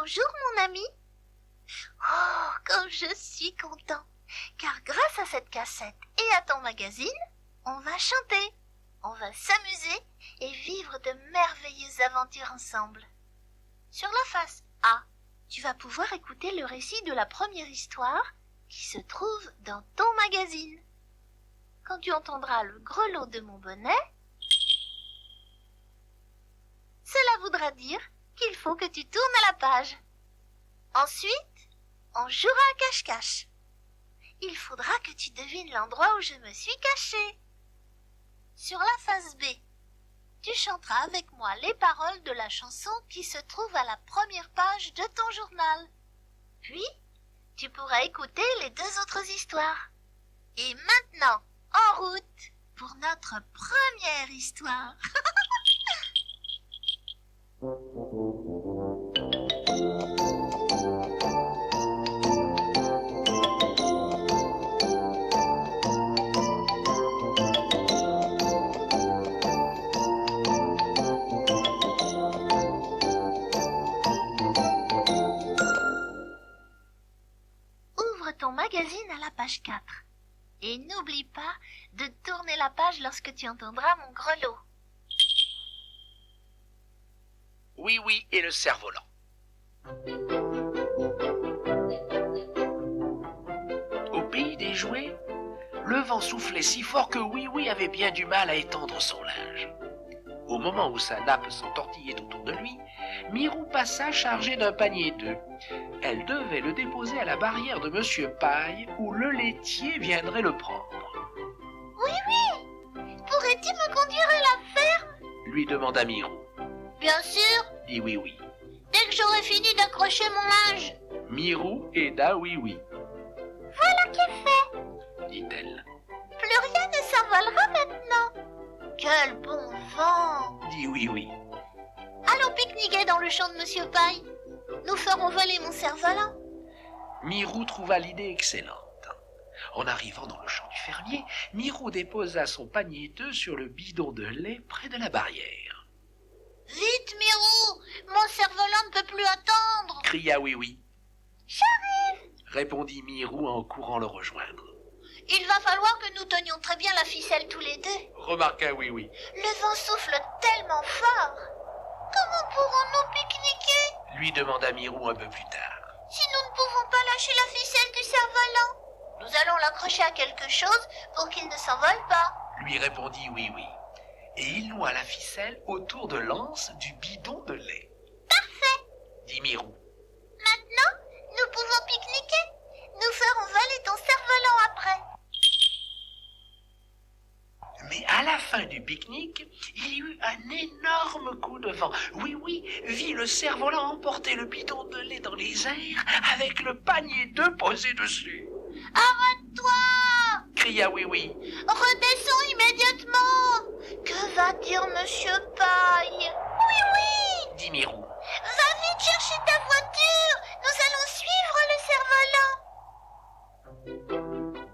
Bonjour mon ami. Oh, comme je suis content, car grâce à cette cassette et à ton magazine, on va chanter, on va s'amuser et vivre de merveilleuses aventures ensemble. Sur la face A, tu vas pouvoir écouter le récit de la première histoire qui se trouve dans ton magazine. Quand tu entendras le grelot de mon bonnet, cela voudra dire qu'il faut que tu tournes à la page. Ensuite, on jouera à cache-cache. Il faudra que tu devines l'endroit où je me suis cachée. Sur la face B, tu chanteras avec moi les paroles de la chanson qui se trouve à la première page de ton journal. Puis, tu pourras écouter les deux autres histoires. Et maintenant, en route pour notre première histoire. Ouvre ton magazine à la page 4 et n'oublie pas de tourner la page lorsque tu entendras mon grelot. Oui, oui, et le cerf-volant. Au pays des jouets, le vent soufflait si fort que Oui, oui avait bien du mal à étendre son linge. Au moment où sa nappe s'entortillait autour de lui, Mirou passa chargée d'un panier d'œufs. Elle devait le déposer à la barrière de Monsieur Paille, où le laitier viendrait le prendre. Oui, oui. Pourrais-tu me conduire à la ferme? Lui demanda Mirou. Bien sûr, Dit Oui, oui. dès que j'aurai fini d'accrocher mon linge. Mirou aida Oui, oui, Voilà qui est fait. dit-elle. Plus rien ne s'envolera maintenant. Quel bon vent. Dit Oui, oui. Allons pique-niquer dans le champ de Monsieur Paille. Nous ferons voler mon cerf-volant. Mirou trouva l'idée excellente. En arrivant dans le champ du fermier, Mirou déposa son panier d'œufs sur le bidon de lait près de la barrière. Vite, Mirou, mon cerf-volant ne peut plus attendre. Cria Oui, oui, J'arrive. répondit Mirou en courant le rejoindre. Il va falloir que nous tenions très bien la ficelle tous les deux. Remarqua Oui, oui, Le vent souffle tellement fort. Comment pourrons-nous pique-niquer lui demanda Mirou un peu plus tard. si nous ne pouvons pas lâcher la ficelle du cerf-volant? Nous allons l'accrocher à quelque chose pour qu'il ne s'envole pas. Lui répondit Oui, oui, et il noua la ficelle autour de l'anse du bidon de lait. Parfait. Dit Mirou. Maintenant, nous pouvons pique-niquer. Nous ferons voler ton cerf-volant après. Mais à la fin du pique-nique, il y eut un énorme coup de vent. Oui, oui, vit le cerf-volant emporter le bidon de lait dans les airs avec le panier d'œufs posé dessus. Arrête-toi! Cria Oui, oui, Redescends immédiatement. Que va dire Monsieur Paille? Oui, oui. dit Mirou. Va vite chercher ta voiture. Nous allons suivre le cerf-volant.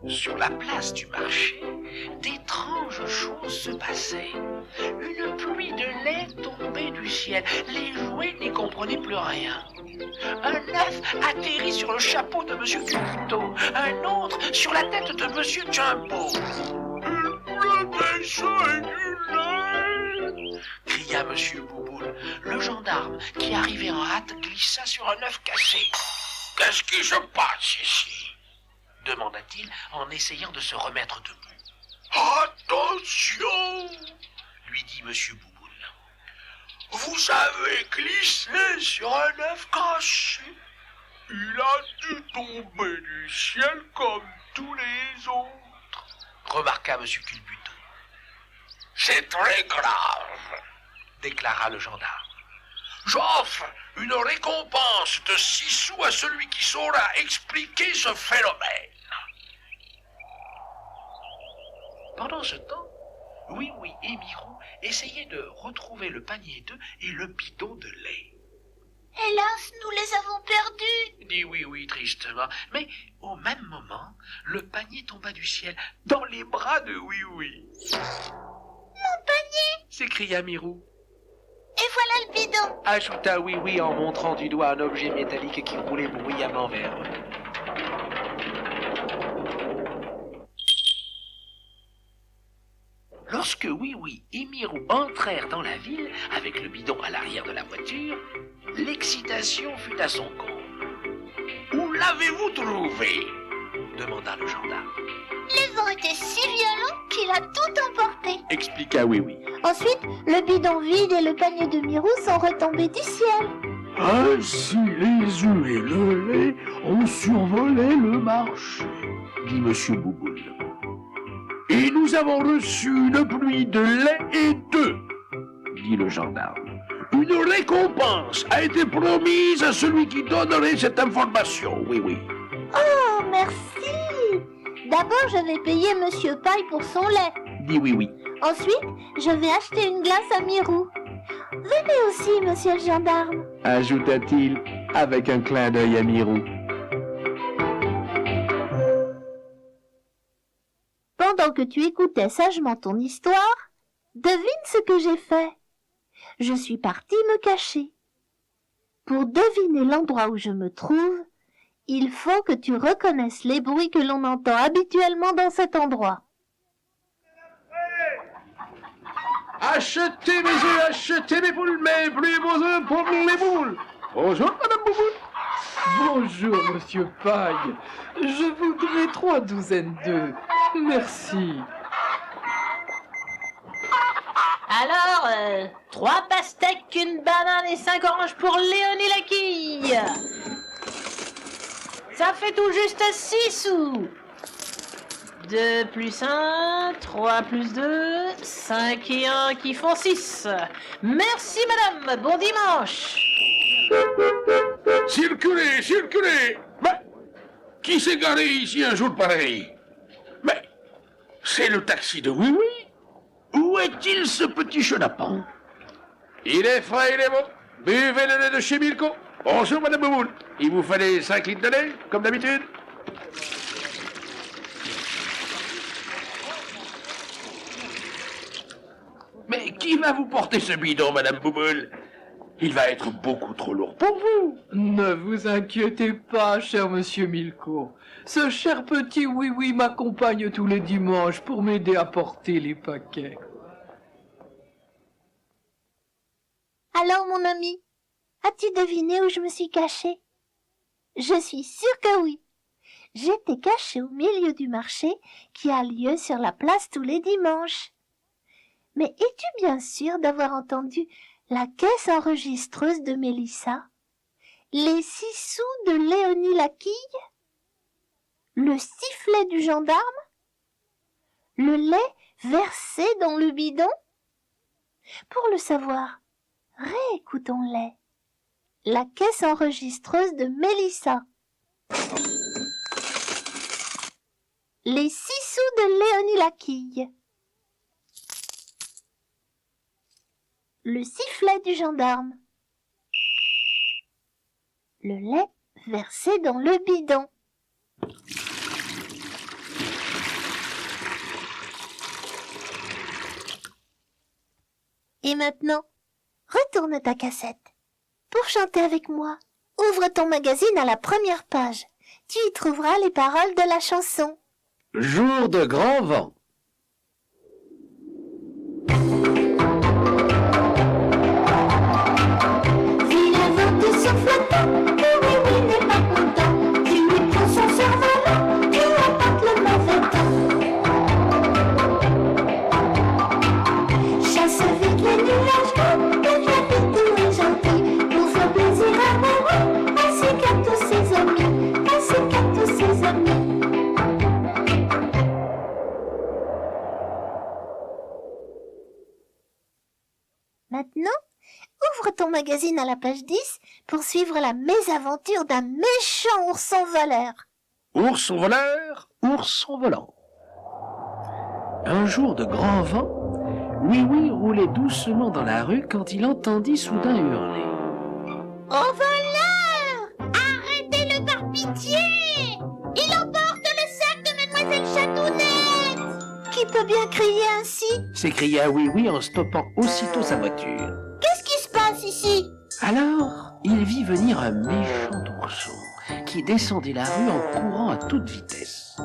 Sur la place du marché, d'étranges choses se passaient. Une pluie de lait tombait du ciel. Les jouets n'y comprenaient plus rien. Un œuf atterrit sur le chapeau de Monsieur Culbuto, un autre sur la tête de Monsieur Jumbo. Il pleut des seins et du lait, cria Monsieur Bouboule. Le gendarme, qui arrivait en hâte, glissa sur un œuf cassé. Qu'est-ce qui se passe ici? Demanda-t-il en essayant de se remettre debout. Attention, lui dit Monsieur Bouboule. Vous avez glissé sur un œuf cassé. Il a dû tomber du ciel comme tous les autres, remarqua Monsieur Culbuto. C'est très grave, déclara le gendarme. J'offre une récompense de 6 sous à celui qui saura expliquer ce phénomène. Pendant ce temps, Oui, oui et Mirou essayaient de retrouver le panier d'œufs et le bidon de lait. Hélas, nous les avons perdus. Dit Oui, oui tristement, mais au même moment, le panier tomba du ciel dans les bras de Oui, oui. Mon panier. S'écria Mirou. Et voilà le bidon. Ajouta Oui Oui en montrant du doigt un objet métallique qui roulait bruyamment vers eux. Lorsque Oui Oui et Mirou entrèrent dans la ville avec le bidon à l'arrière de la voiture, l'excitation fut à son comble. Où l'avez-vous trouvé? Demanda le gendarme. Les vents étaient si violents qu'il a tout emporté. Expliqua Oui Oui. Ensuite, le bidon vide et le panier de Mirou sont retombés du ciel. Ainsi les œufs et le lait ont survolé le marché, dit Monsieur Bouboule. Et nous avons reçu une pluie de lait et d'œufs, dit le gendarme. Une récompense a été promise à celui qui donnerait cette information, oui, oui. Oh, merci. D'abord, je vais payer Monsieur Paille pour son lait. Dit oui, oui. Ensuite, je vais acheter une glace à Mirou. Venez aussi, monsieur le gendarme. Ajouta-t-il avec un clin d'œil à Mirou. Pendant que tu écoutais sagement ton histoire, devine ce que j'ai fait. Je suis partie me cacher. Pour deviner l'endroit où je me trouve, il faut que tu reconnaisses les bruits que l'on entend habituellement dans cet endroit. Achetez mes œufs, achetez mes poules, mes plus beaux œufs pour les boules. Bonjour, Madame Bouboule. Bonjour, Monsieur Paille. Je voudrais 3 douzaines d'œufs. Merci. Alors, 3 pastèques, une banane et 5 oranges pour Léonie Laquille. Ça fait tout juste 6 sous. 2 plus 1, 3 plus 2, 5 et 1 qui font 6. Merci madame, bon dimanche. Circulez, circulez. Mais, qui s'est garé ici un jour pareil? Mais, c'est le taxi de Oui Oui. Où est-il ce petit chenapan? Il est frais, il est bon. Buvez le lait de chez Milko. Bonjour, Madame Bouboule. Il vous fallait 5 litres de lait, comme d'habitude? Mais qui va vous porter ce bidon, Madame Bouboule? Il va être beaucoup trop lourd pour vous. Ne vous inquiétez pas, cher Monsieur Milko. Ce cher petit oui-oui m'accompagne tous les dimanches pour m'aider à porter les paquets. Alors, mon ami, as-tu deviné où je me suis cachée? Je suis sûre que oui. J'étais cachée au milieu du marché qui a lieu sur la place tous les dimanches. Mais es-tu bien sûre d'avoir entendu la caisse enregistreuse de Mélissa, les 6 sous de Léonie Laquille, le sifflet du gendarme, le lait versé dans le bidon? Pour le savoir, réécoutons-les. La caisse enregistreuse de Mélissa. Les 6 sous de Léonie Laquille. Le sifflet du gendarme. Le lait versé dans le bidon. Et maintenant, retourne ta cassette. Pour chanter avec moi, ouvre ton magazine à la première page. Tu y trouveras les paroles de la chanson. Jour de grand vent. Maintenant, ouvre ton magazine à la page 10 pour suivre la mésaventure d'un méchant ourson voleur. Ourson voleur, ourson volant. Un jour de grand vent, Oui Oui roulait doucement dans la rue quand il entendit soudain hurler. Au voleur! Arrêtez-le par pitié! Il emporte le sac de Mademoiselle Chatounette! Qui peut bien crier ainsi? S'écria Oui Oui en stoppant aussitôt sa voiture. Qu'est-ce qui se passe? ici. Alors, il vit venir un méchant ourson qui descendait la rue en courant à toute vitesse.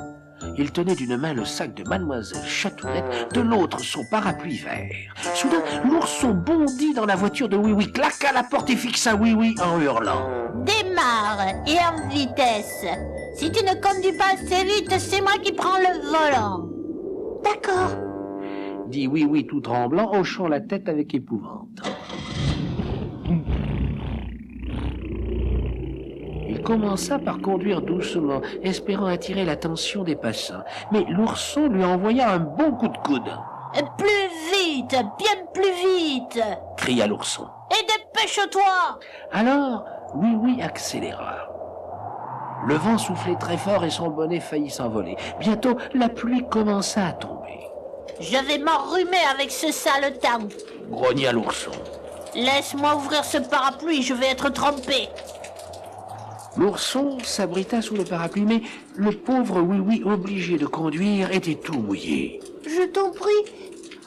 Il tenait d'une main le sac de mademoiselle Chatounette, de l'autre son parapluie vert. Soudain, l'ourson bondit dans la voiture de Oui-Oui, claqua la porte et fixa Oui-Oui en hurlant. Démarre et en vitesse. Si tu ne conduis pas assez vite, c'est moi qui prends le volant. D'accord. Dit Oui-Oui tout tremblant, hochant la tête avec épouvante. Il commença par conduire doucement, espérant attirer l'attention des passants. Mais l'ourson lui envoya un bon coup de coude. Plus vite, bien plus vite. Cria l'ourson. Et dépêche-toi. Alors, Oui-Oui accéléra. Le vent soufflait très fort et son bonnet faillit s'envoler. Bientôt, la pluie commença à tomber. Je vais m'enrhumer avec ce sale temps. Grogna l'ourson. Laisse-moi ouvrir ce parapluie, je vais être trempé. L'ourson s'abrita sous le parapluie, mais le pauvre Oui-Oui, obligé de conduire, était tout mouillé. Je t'en prie,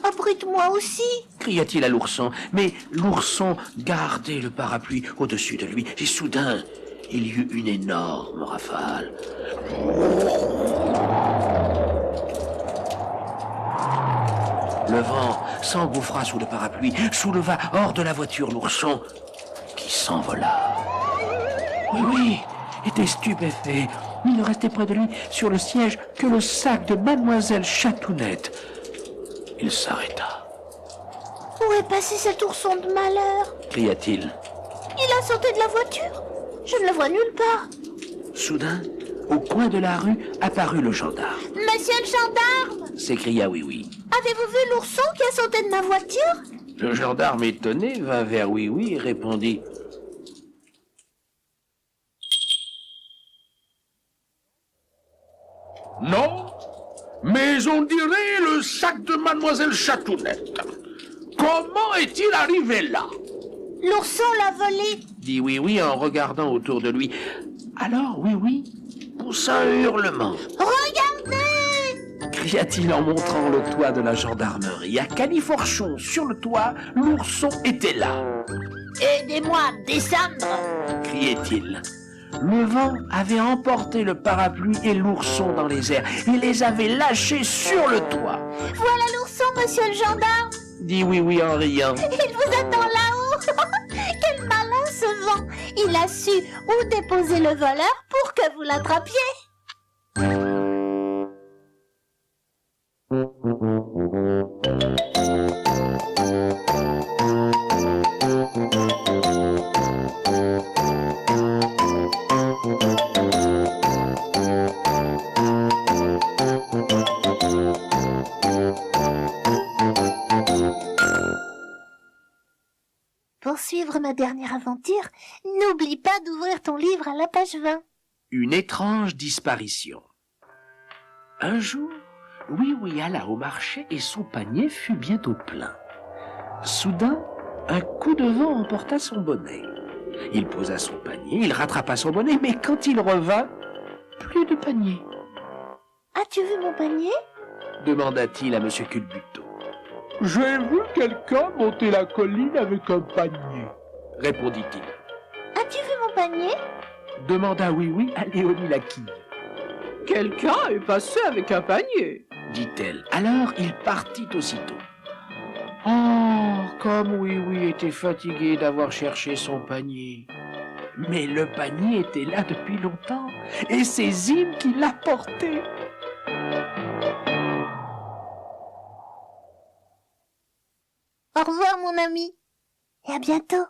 abrite-moi aussi. Cria-t-il à l'ourson, mais l'ourson gardait le parapluie au-dessus de lui, et soudain, il y eut une énorme rafale. Le vent s'engouffra sous le parapluie, souleva hors de la voiture l'ourson, qui s'envola. Oui, était stupéfait. Il ne restait près de lui, sur le siège, que le sac de mademoiselle Chatounette. Il s'arrêta. Où est passé cet ourson de malheur? Cria-t-il. Il a sauté de la voiture. Je ne le vois nulle part. Soudain, au coin de la rue, apparut le gendarme. Monsieur le gendarme, S'écria Oui-Oui. avez-vous vu l'ourson qui a sauté de ma voiture? Le gendarme étonné vint vers Oui-Oui et répondit. Non, mais on dirait le sac de mademoiselle Chatounette. Comment est-il arrivé là? L'ourson l'a volé. Dit Oui-Oui en regardant autour de lui. Alors Oui-Oui poussa un hurlement. Regardez! Cria-t-il en montrant le toit de la gendarmerie. À califourchon, sur le toit, l'ourson était là. Aidez-moi à descendre. Criait-il. Le vent avait emporté le parapluie et l'ourson dans les airs et les avait lâchés sur le toit. Voilà l'ourson, monsieur le gendarme. Dit Oui-Oui en riant. Il vous attend là-haut. Quel malin ce vent. Il a su où déposer le voleur pour que vous l'attrapiez. Pour suivre ma dernière aventure, n'oublie pas d'ouvrir ton livre à la page 20. Une étrange disparition. Un jour, Oui-Oui alla au marché et son panier fut bientôt plein. Soudain, un coup de vent emporta son bonnet. Il posa son panier, il rattrapa son bonnet, mais quand il revint, plus de panier. As-tu vu mon panier? Demanda-t-il à M. Culbuto. J'ai vu quelqu'un monter la colline avec un panier. Répondit-il. As-tu vu mon panier? Demanda Oui-Oui à Léonie Laquille. Quelqu'un est passé avec un panier. Dit-elle. Alors il partit aussitôt. Oh, comme Oui-Oui était fatigué d'avoir cherché son panier. Mais le panier était là depuis longtemps, et c'est Zine qui l'a porté. Au revoir mon ami, et à bientôt.